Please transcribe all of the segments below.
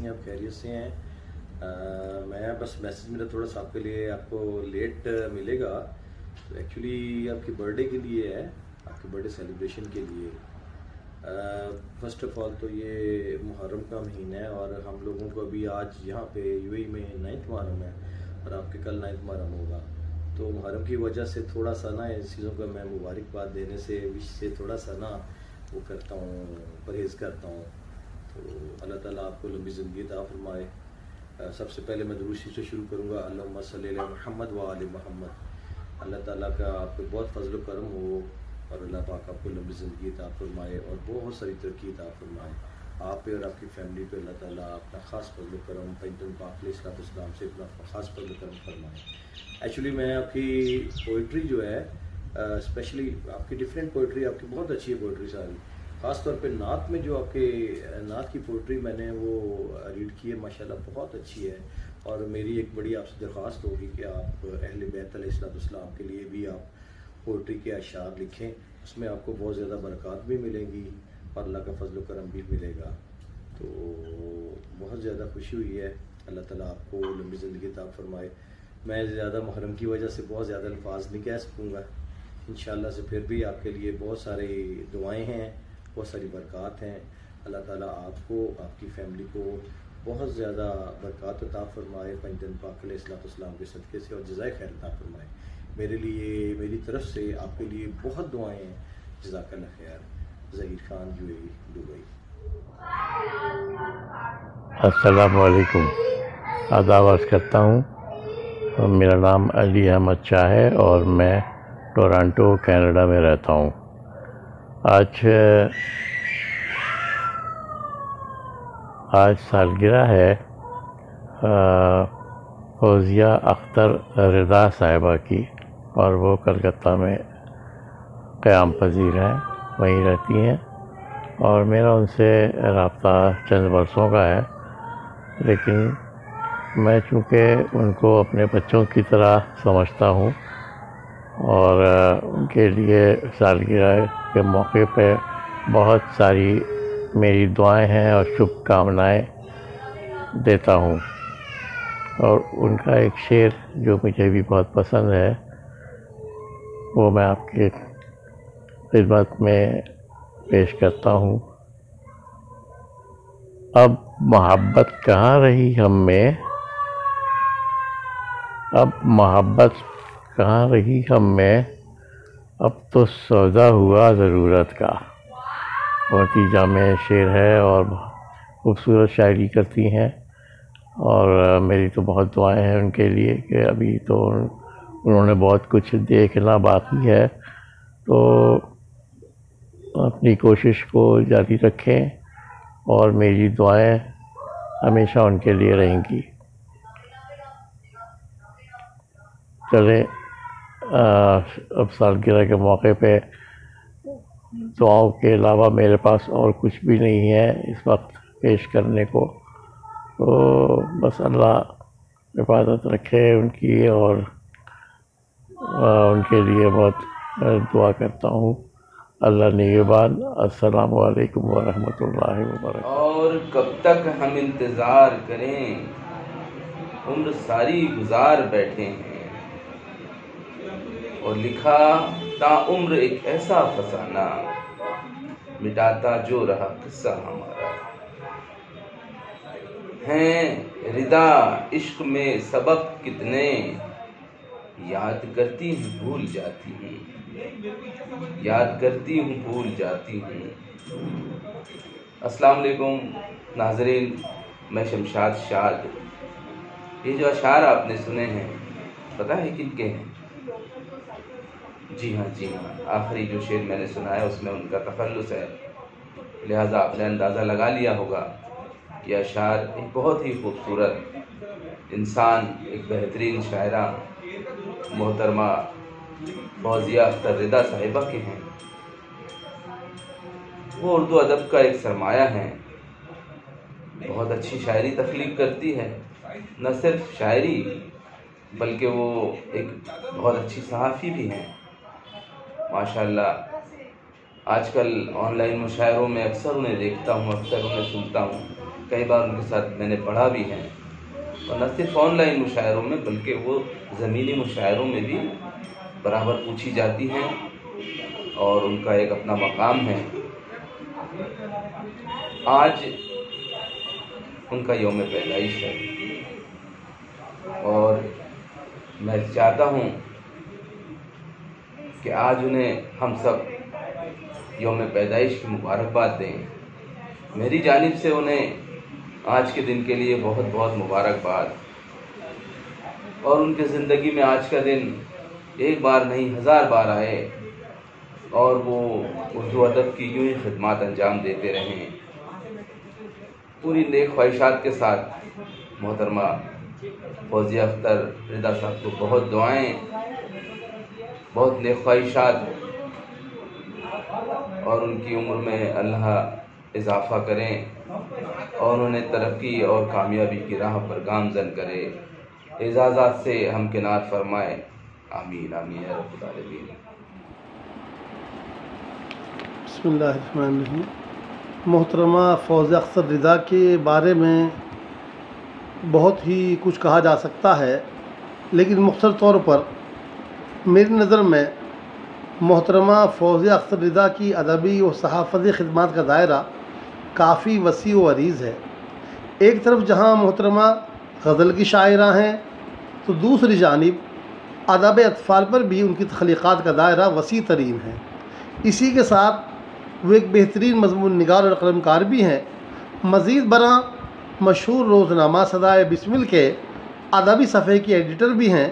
ہیں आप? खैरियत से हैं? मैं बस मैसेज मेरा थोड़ा सा आपके लिए आपको लेट मिलेगा, तो एक्चुअली आपकी बर्थडे के लिए है, आपके बर्थडे सेलिब्रेशन के लिए। फ़र्स्ट ऑफ़ ऑल तो ये मुहर्रम का महीना है और हम लोगों को अभी आज यहाँ पे यूएई में 9th मुहर्रम है और आपके कल 9th मुहर्रम होगा, तो मुहर्रम की वजह से थोड़ा सा ना इन चीज़ों का मैं मुबारकबाद देने से विश से थोड़ा सा ना वो करता हूँ, परहेज़ करता हूँ। तो अल्लाह ताला आपको लंबी ज़िंदगी अता फरमाए। सबसे पहले मैं दुरूद शरीफ से शुरू करूँगा, अल्लाहुम्मा सल्ली अला मुहम्मद व आले मुहम्मद। अल्लाह ताला का आप पे बहुत फजल व करम हो और अल्लाह पाक आपको लंबी ज़िंदगी अता फरमाए और बहुत सारी तरक्की अता फरमाए। आप पे और आपकी फैमिली पे अल्लाह ताला अपना ख़ास फजल व करम पैगंबर पाक अलैहिस्सलाम से अपना ख़ास फजल व करम फरमाए। एक्चुअली मैं आपकी पोइट्री जो है स्पेशली आपकी डिफरेंट पोइट्री, आपकी बहुत अच्छी है पोइट्री सारी, ख़ास तौर पे नात में जो आपके नात की पोइट्री मैंने वो रीड की है, माशाल्लाह बहुत अच्छी है। और मेरी एक बड़ी आपसे दरख्वास्त होगी कि आप अहले बैत अलैहिस्सलाम के लिए भी आप पोइट्री के अशार लिखें, उसमें आपको बहुत ज़्यादा बरक़ात भी मिलेंगी और अल्लाह का फजल करम भी मिलेगा। तो बहुत ज़्यादा खुशी हुई है, अल्लाह ताला आपको लंबी ज़िंदगी अता फरमाए। मैं ज़्यादा मुहर्रम की वजह से बहुत ज़्यादा अल्फाज नहीं कह सकूँगा, इंशाअल्लाह से फिर भी आपके लिए बहुत सारी दुआएँ हैं, बहुत सारी बरक़ात हैं। अल्लाह ताला आपको, आपकी फ़ैमिली को बहुत ज़्यादा बरक़ात अता फ़रमाए पैगंबर पाक अलैहिस्सलाम के सदक़े से और जज़ाए खैर अता फ़रमाए। मेरे लिए, मेरी तरफ से आपके लिए बहुत दुआएं हैं। जज़ाकल्लाह खैर। Zaheer Khan, UAE, Dubai. अस्सलामु अलैकुम, आदाब अर्ज़ करता हूँ। मेरा नाम अली अहमद शाह है और मैं टोरंटो कनाडा में रहता हूँ। आज सालगिरह है फौजिया अख्तर रिदा साहिबा की और वो कलकत्ता में क़याम पज़ीर हैं, वहीं रहती हैं और मेरा उनसे रब्ता चंद बरसों का है, लेकिन मैं चूँकि उनको अपने बच्चों की तरह समझता हूँ और उनके लिए सालगिरह के मौके पे बहुत सारी मेरी दुआएं हैं और शुभकामनाएं देता हूँ। और उनका एक शेर जो मुझे भी बहुत पसंद है वो मैं आपकी खिदमत में पेश करता हूँ। अब मोहब्बत कहाँ रही हम में, अब मोहब्बत कहाँ रही हम में, अब तो सौदा हुआ ज़रूरत का। बहुत ही जामे शेर है और खूबसूरत शायरी करती हैं और मेरी तो बहुत दुआएं हैं उनके लिए कि अभी तो उन्होंने बहुत कुछ देखना बाकी है, तो अपनी कोशिश को जारी रखें और मेरी दुआएं हमेशा उनके लिए रहेंगी। चलें, अब सालगिरह के मौके पे दुआओं के अलावा मेरे पास और कुछ भी नहीं है इस वक्त पेश करने को, तो बस अल्लाह हिफाजत रखे उनकी और उनके लिए बहुत दुआ करता हूँ। अल्लाह निगहबान। अस्सलामु अलैकुम व रहमतुल्लाहि व बरकातहू। और कब तक हम इंतज़ार करें, उम्र सारी गुजार बैठे हैं, और लिखा ताउम्र एक ऐसा फसाना, मिटाता जो रहा किस्सा हमारा। हैं रिदा इश्क में सबक कितने, याद करती हूँ भूल जाती हूँ, याद करती हूँ भूल जाती हूँ। अस्सलाम वालेकुम नाज़रीन, मैं शमशाद शाद। ये जो अशार आपने सुने हैं पता है किनके हैं? जी हाँ, आखिरी जो शेर मैंने सुना है उसमें उनका तखल्लुस है, लिहाजा आपने अंदाज़ा लगा लिया होगा कि अशार एक बहुत ही खूबसूरत इंसान, एक बेहतरीन शायरा मोहतरमा फौजिया अख्तर रिदा साहिबा के हैं। वो उर्दू अदब का एक सरमाया है, बहुत अच्छी शायरी तख्लीक करती है, न सिर्फ शायरी बल्कि वो एक बहुत अच्छी सहाफ़ी भी हैं माशाअल्लाह। आजकल ऑनलाइन मुशायरों में अक्सर उन्हें देखता हूँ, अक्सर उन्हें सुनता हूँ। کئی بار ان کے ساتھ میں نے پڑھا بھی ہے، اور نہ صرف آن لائن مشاعروں میں بلکہ وہ زمینی مشاعروں میں بھی برابر پوچھی جاتی ہیں، اور ان کا ایک اپنا مقام ہے۔ آج ان کا یوم پیدائش ہے، اور میں چاہتا ہوں کہ آج انہیں ہم سب یوم پیدائش کی مبارکباد دیں۔ میری جانب سے انہیں آج کے دن کے لیے بہت بہت مبارکباد، اور ان کی زندگی میں آج کا دن ایک بار نہیں 1000 بار آئے، اور وہ اردو ادب کی یوں ہی خدمات انجام دیتے رہیں۔ پوری نیک خواہشات کے ساتھ محترمہ فوزیہ اختر رضا صاحب کو بہت دعائیں، بہت نیک خواہشات، اور ان کی عمر میں اللہ اضافہ کریں، اور انہیں ترقی اور کامیابی کی راہ پر گامزن کرے، اعزازات سے ہمکنار فرمائے۔ آمین آمین یا رب العالمین۔ بسم اللہ الرحمن الرحیم۔ محترمہ فوزیہ اختر رضا کے بارے میں بہت ہی کچھ کہا جا سکتا ہے، لیکن مختصر طور پر میری نظر میں محترمہ فوزیہ اختر رضا کی ادبی و صحافتی خدمات کا دائرہ کافی وسیع و عریض ہے۔ ایک طرف جہاں محترمہ غزل کی شاعرہ ہیں، تو دوسری جانب ادب اطفال پر بھی ان کی تخلیقات کا دائرہ وسیع ترین ہے۔ اسی کے ساتھ وہ ایک بہترین مضمون نگار اور قلم کار بھی ہیں۔ مزید برآں مشہور روزنامہ صدائے بسمل کے ادبی صفحے کی ایڈیٹر بھی ہیں،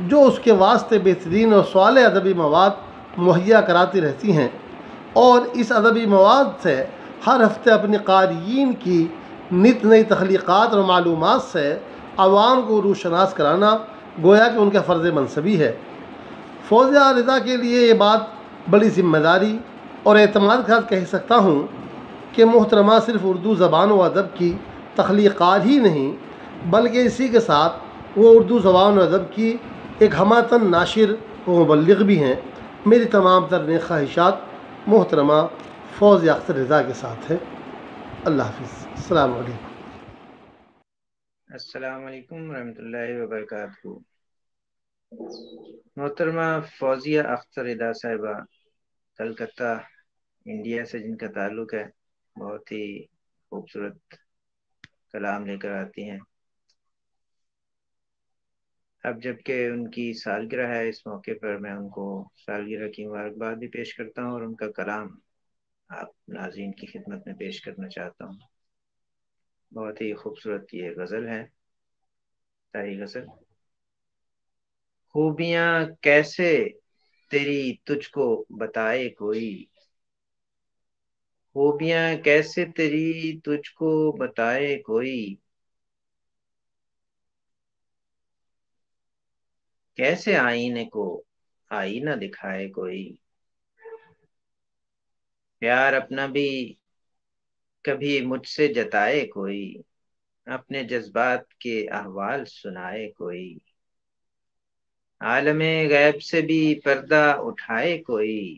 جو اس کے واسطے بہترین اور سوال ادبی مواد مہیا کراتی رہتی ہیں، اور اس ادبی مواد سے ہر ہفتے اپنے قارئین کی نت نئی تخلیقات اور معلومات سے عوام کو روشناس کرانا گویا کہ ان کا فرض منصبی ہے۔ فوزیہ رضا کے لیے یہ بات بڑی ذمہ داری اور اعتماد کے ساتھ کہہ سکتا ہوں کہ محترمہ صرف اردو زبان و ادب کی تخلیقات ہی نہیں، بلکہ اسی کے ساتھ وہ اردو زبان و ادب کی ایک ہماتن ناشر و مبلغ بھی ہیں۔ میری تمام تر نیک خواہشات محترمہ فوزیہ اختر رضا کے ساتھ ہے۔ اللہ حافظ۔ السلام علیکم۔ السلام علیکم ورحمۃ اللہ وبرکاتہ۔ محترمہ فوزیہ اختر رضا صاحبہ کلکتہ انڈیا سے جن کا تعلق ہے، بہت ہی خوبصورت کلام لے کر آتی ہیں۔ اب جب کہ ان کی سالگرہ ہے، اس موقع پر میں ان کو سالگرہ کی مبارکباد بھی پیش کرتا ہوں، اور ان کا کلام آپ ناظرین کی خدمت میں پیش کرنا چاہتا ہوں۔ بہت ہی خوبصورت یہ غزل ہے، تائی غزل۔ خوبیاں کیسے تیری تجھ کو بتائے کوئی، خوبیاں کیسے تیری تجھ کو بتائے کوئی، کیسے آئینے کو آئینہ دکھائے کوئی، پیار اپنا بھی کبھی مجھ سے جتائے کوئی، اپنے جذبات کے احوال سنائے کوئی، عالم غیب سے بھی پردہ اٹھائے کوئی،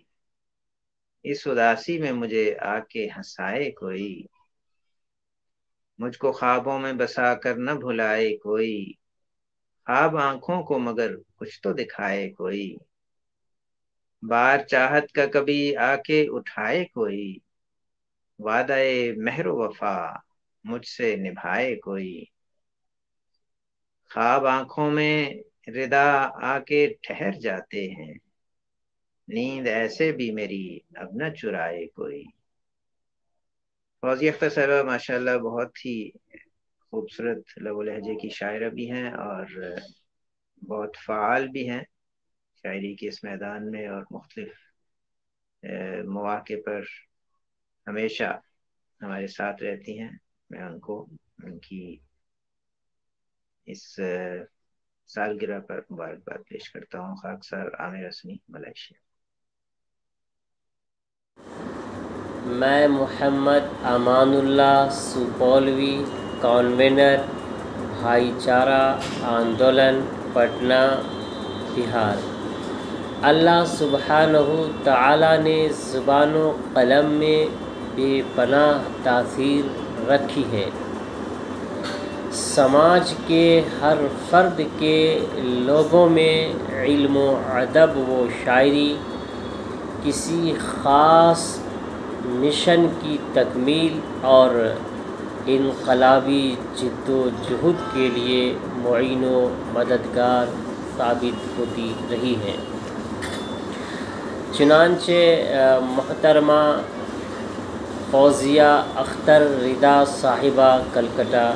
اس اداسی میں مجھے آ کے ہنسائے کوئی، مجھ کو خوابوں میں بسا کر نہ بھلائے کوئی، خواب آنکھوں کو مگر کچھ تو دکھائے کوئی، بار چاہت کا کبھی آ کے اٹھائے کوئی، وعدہ مہر و وفا مجھ سے نبھائے کوئی، خواب آنکھوں میں ردا آ کے ٹھہر جاتے ہیں، نیند ایسے بھی میری اب نہ چرائے کوئی۔ فوزیہ اختر صاحبہ ماشاءاللہ بہت ہی خوبصورت لب و لہجے کی شاعرہ بھی ہیں، اور بہت فعال بھی ہیں شاعری کے اس میدان میں، اور مختلف مواقع پر ہمیشہ ہمارے ساتھ رہتی ہیں۔ میں ان کو ان کی اس سالگرہ پر مبارکباد پیش کرتا ہوں۔ خاکسار عامر حسنی، ملائیشیا۔ میں محمد امان اللہ سپولوی، کانوینر بھائی چارہ آندولن، پٹنہ، بہار۔ اللہ سبحانہ تعالیٰ نے زبان و قلم میں بے پناہ تاثیر रखी है। समाज के हर फर्द के लोगों में इल्म व अदब व शायरी किसी ख़ास मिशन की तकमील और इनकलाबी जिद्दोजहद के लिए मुईन व मददगार साबित होती रही हैं। चुनांचे मोहतरमा फौजिया अख्तर रिदा साहिबा कलकत्ता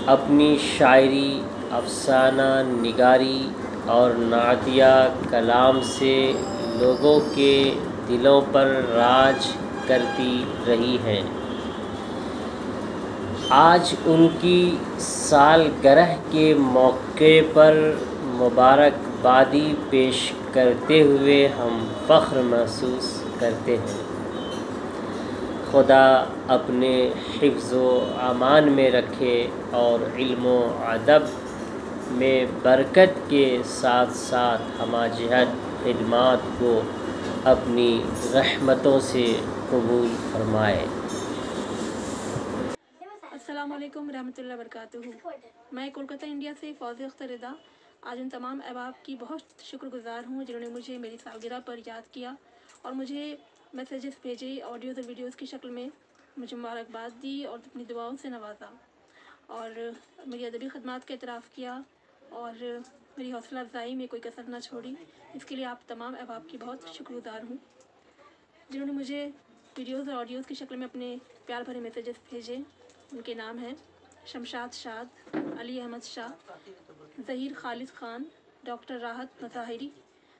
अपनी शायरी, अफसाना निगारी और नातिया कलाम से लोगों के दिलों पर राज करती रही हैं। आज उनकी सालगिरह के मौके पर मुबारकबादी पेश करते हुए हम फ़ख्र महसूस करते हैं। खुदा अपने हिफ्ज़ व अमान में रखे और इल्म व अदब में बरकत के साथ साथ हमाजिहत खिदमात को अपनी रहमतों से कबूल फरमाए। अस्सलाम वालेकुम रहमतुल्लाहि व बरकातुहू। मैं कोलकाता इंडिया से फौज़िया अख्तर रिदा आज उन तमाम अहबाब की बहुत शुक्रगुज़ार हूँ जिन्होंने मुझे मेरी सालगिरह पर याद किया और मुझे मैसेजेस भेजे, ऑडियोज़ और वीडियोज़ की शक्ल में मुझे मुबारकबाद दी और अपनी दुआओं से नवाजा और मेरी अदबी खदमात का एतराफ़ किया और मेरी हौसला अफजाई में कोई कसर ना छोड़ी। इसके लिए आप तमाम अहबाब की बहुत शुक्रगुज़ार हूँ जिन्होंने मुझे वीडियोज़ और ऑडियोज़ की शक्ल में अपने प्यार भरे मैसेजेस भेजे। उनके नाम हैं शमशाद शाद, अली अहमद शाह, ज़हीर खालिद ख़ान, डॉक्टर राहत मज़ाहिरी,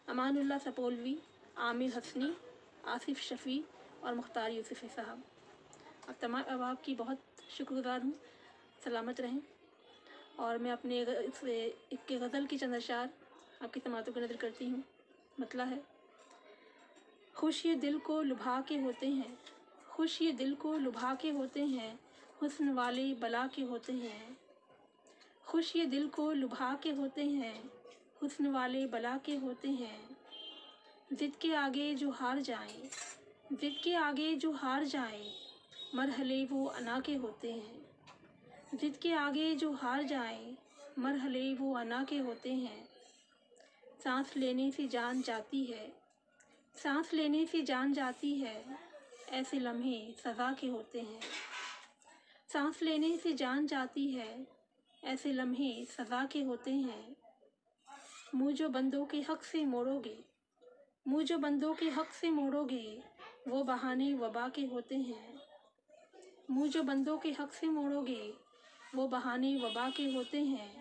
अमानुल्लाह सपोलवी, आमिर हसनी, आसिफ शफ़ी और मुख्तार यूसुफ़ी साहब। अब तमाम अहबाब की बहुत शुक्रगुज़ार हूँ। सलामत रहें। और मैं अपने एक गज़ल की चंद अशार आपकी समातों को नज़र करती हूँ। मतला है, खुश ये दिल को लुभा के होते हैं, खुश ये दिल को लुभा के होते हैं, हुस्न वाले बला के होते हैं। खुश ये दिल को लुभा के होते हैं, हुस्न वाले बला के होते हैं। ज़िद के आगे जो हार जाएं, ज़िद के आगे जो हार जाएं, मरहले वो अना के होते हैं। ज़िद के आगे जो हार जाएं, मरहले वो अना के होते हैं। सांस लेने से जान जाती है, सांस लेने से जान जाती है, ऐसे लम्हे सज़ा के होते हैं। सांस लेने से जान जाती है, ऐसे लम्हे सज़ा के होते हैं। मुँह जो बंदों के हक़ से मोड़ोगे, मुँह जो बंदों के हक़ से मोड़ोगे, वो बहाने वबा के होते हैं। मुँह जो बंदों के हक़ से मोड़ोगे, वो बहाने वबा के होते हैं।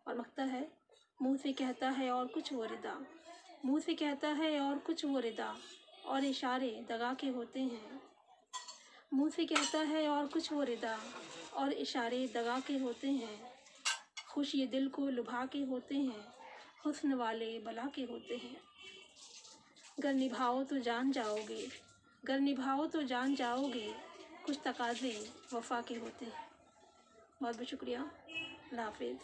और मकता है, मुँह से कहता है और कुछ वो रिदा, मुँह से कहता है और कुछ वो रिदा, और इशारे दगा के होते हैं। मुँह से कहता है और कुछ वो रिदा, और इशारे दगा के होते हैं। खुश ये दिल को लुभा के होते हैं, हुस्न वाले बला के होते हैं। गर निभाओ तो जान जाओगे, गर निभाओ तो जान जाओगे, कुछ तकाज़े वफ़ा के होते हैं। बहुत बहुत शुक्रिया। अल्लाह हाफ़िज़।